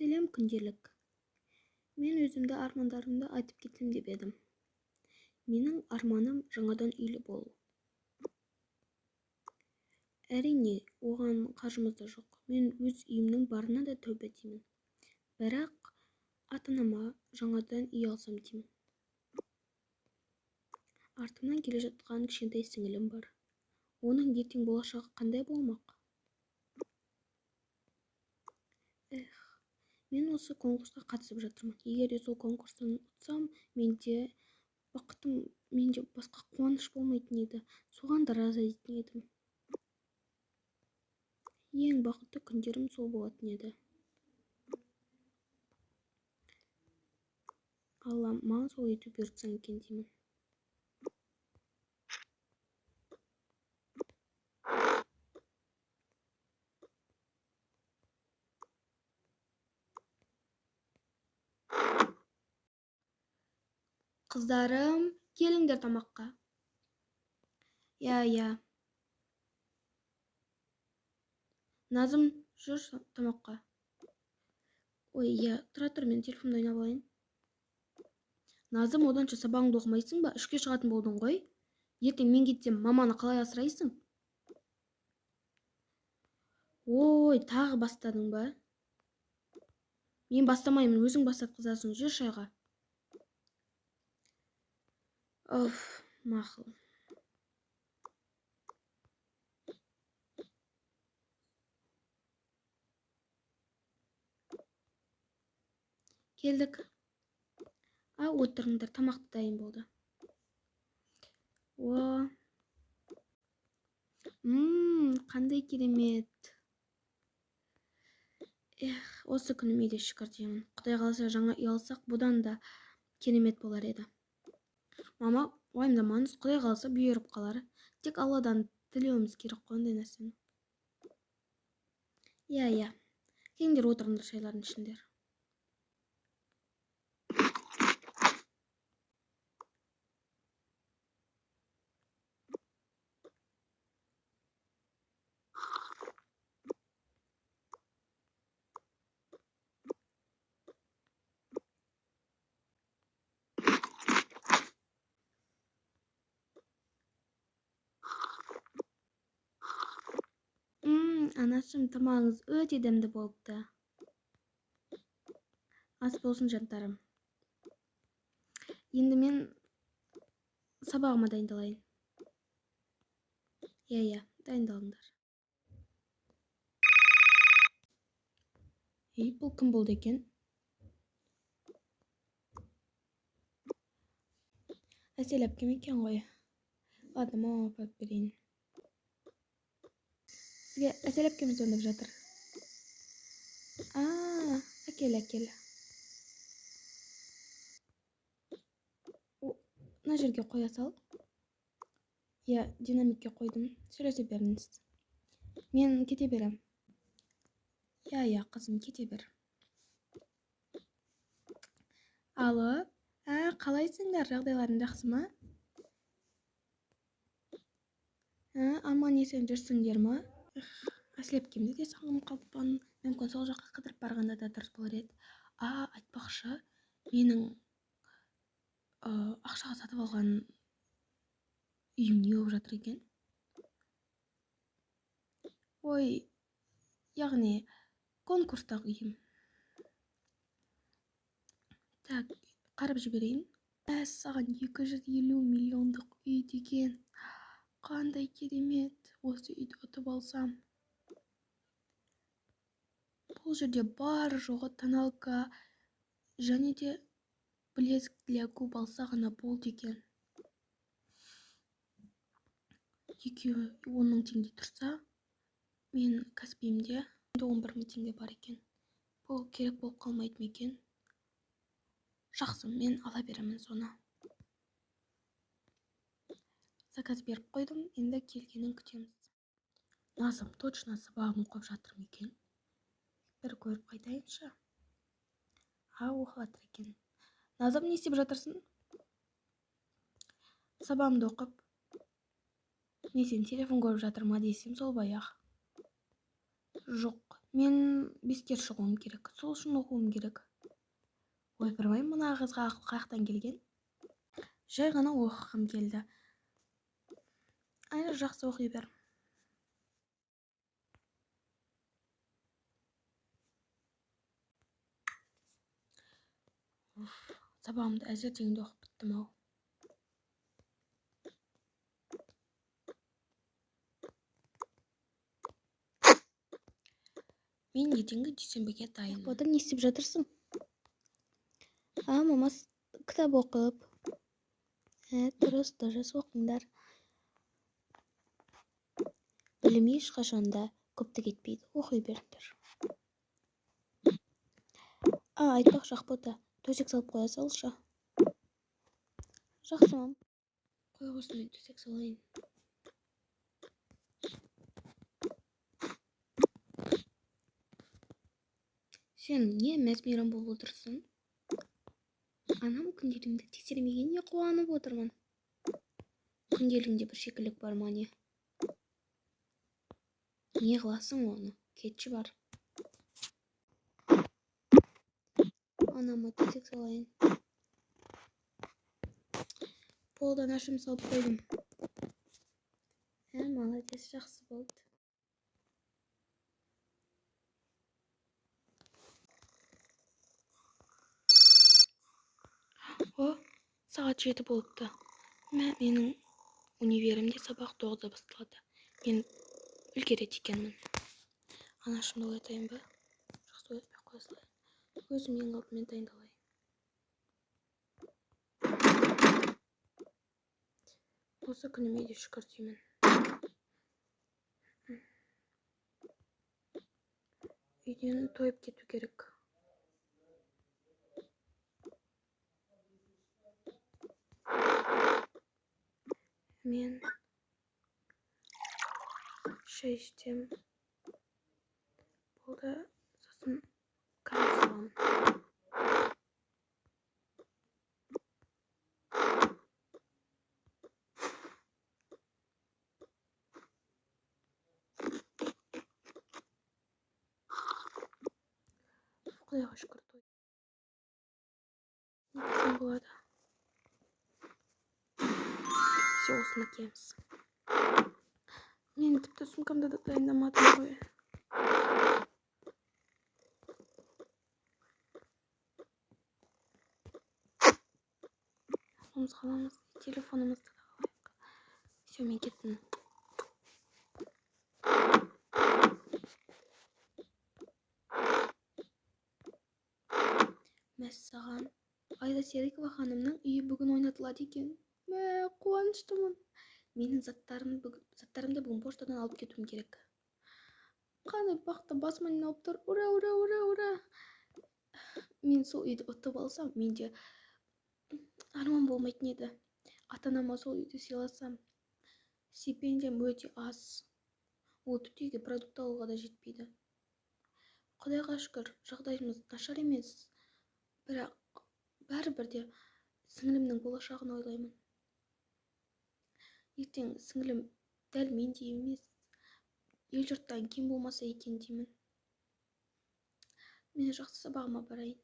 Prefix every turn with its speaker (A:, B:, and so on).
A: Selam күнделік. Мен өзімді армандарымды айтып кетсем деп едім. Менің арманым жаңадан үйлі болу. Әрине, оған қаржымыз да жоқ. Мен өз үйімнің барына да тәубе деймін. Бірақ ата-анама жаңадан үй алсам деймін. Артымнан келе жатқан кішкентай сіңілім бар. Оның ертең болашағы қандай болмақ? Мен осы конкурсқа қатысып жатырмын. Егер де сол конкурстан ұтсам, менде басқа қуаныш болмайтын еді. Соған да разы дейтін едім. Ең бақытты күндерім сол болатын еді. Аллам маған сол етіп бұйыртсын екен деймін. Қыздарым, келіңдер тамаққа. Я. Назым, жүр тамаққа. Ой, тұра тұр, мен телефонды ойнап алайын. Назым, оданша сабағыңды оқымайсың ба? Үшке шығатын болдың ғой. Ертең мен кетсем, маманы қалай асырайсың? Ой, тағы бастадың ба? Мен бастамаймын, өзің бастап қызасың, жүр шайға. Мақұл. Келдік. Отырыңдар, тамақты дайын болды. Қандай керемет. Осы күніме де шүкір деймін. Құдай қаласа жаңа үй алсақ, бұдан да керемет болар еді. Мама, уайымдамаңыз, Құдай қаласа бұйырып қалар. Тек Алладан тілеуіміз керек қой ондай нәрсені. Я. Келіңдер отырыңдар, шайлардың ішіндер. Анашым, тамағыңыз өте дәмді болыпты. Ас болсын, жандарым. Енді мен сабағыма дайындалайын. Я, дайындалыңдар. Бұл кім болды екен? Әсел әпкем екен ғой. Ладно, мама апарып берейін. Сізге Әсел әпкем звондап жатыр. Әкел. Мына жерге қоя сал. Я, динамикке қойдым. Сөйлесе беріңіз. Мен кете берем. Я, қызым, кете бер. Алло, қалайсыңдар, жағдайларың жақсы ма? Аман есен жүрсіңдер ма? Әсел әпкемді де сағынып қалыппын. Мүмкін сол жаққа қыдырып барғанда да дұрыс болар еді. Айтпақшы, менің ақшаға сатып алған үйім не болып жатыр екен? Ой, яғни конкурстағы үйім. Так, қарап жіберейін. Саған 250 миллиондық үй деген. Қандай керемет, осы үйді ұтып алсам. Бұл жерде бар жоғы тоналка және де блеск для губ алса ғана болды екен. Екеуі 10 000 теңге тұрса, мен кәсіпбемде 11 000 теңге бар екен. Бұл керек болып қалмайды ма екен? Жақсы, мен ала беремін соны. Заказ беріп қойдым, енді келгенін күтеміз. Назым, точно сабағым оқып жатыр ма екен? Бір көріп қайтайыншы. Оқып жатыр екен. Назым, не істеп жатырсың? Сабағымды оқып. Не, сен телефон көріп жатыр ма десем, сол баяғы. Жоқ, Мен беске шығуым керек. Сол үшін оқуым керек. Ойпырмай, мына қызға ақыл қаяқтан келген? Жай ғана оқығым келді. Айна, жақсы оқи бер. Сабағымды әзер дегенде оқып біттім ау. Мен ертеңгі дүйсенбіге дайынмын.
B: Батыр, не істеп жатырсың? Мама кітап оқып. Дұрыс оқыңдар. Білім ешқашанда көптік етпейді. Оқи беріңдер. Айтпақшы Ақбота, төсек салып қоя салшы. Жақсы, мам.
A: Қой қойсын, мен төсек салайын. Сен не мәз-мейрам болып отырсың? Анам күнделігіңді тексермегенде қуанып отырмын. Күнделігіңде бір шикілік бар ма не? Не қыласың оны? Кетші бар. Анама төсек салайын. Болды, анашым салып қойдым. Молодец, жақсы болды. Сағат 7 болыпты. Менің универімде сабақ 9-да басталады. Мен үлгереді екенмін. Анашымды оятайын ба? Жақсы, оятпай қоя салайын. Өзім ең алдымен дайындалайын. Осы күніме де шүкір деймін. Үйден тойып кету керек. Мен шай ішсем болды, сосын кәрі саламын. Құдайға шүкір, той. Не десем болады? Все, осыны киеміз. Мен тіпті сумкамды да дайындамадым ғой. Қолымызға аламыз, телефонымызды да алайық. Все, мен кеттім. Мәссаған, Айда Серікова ханымның үйі бүгін ойнатылады екен. Қуаныштымын. Менің заттарымды бүгін поштадан алып кетуім керек. Қандай бақытты, басыма айналып тұр. Ура, ура, ура, ура. Мен сол үйді ұтып алсам, менде арман болмайтын еді. Ата-анама сол үйді сыйласам. Стипендиям өте аз. Ол түйге продукт алуға да жетпейді. Құдайға шүкір, жағдайымыз нашар емес. Бірақ бәрібірде сіңілімнің болашағын ойлаймын. Ертең сіңілім дәл мендей емес, ел жұрттан кем болмаса екен деймін. Мен жақсы сабағыма барайын.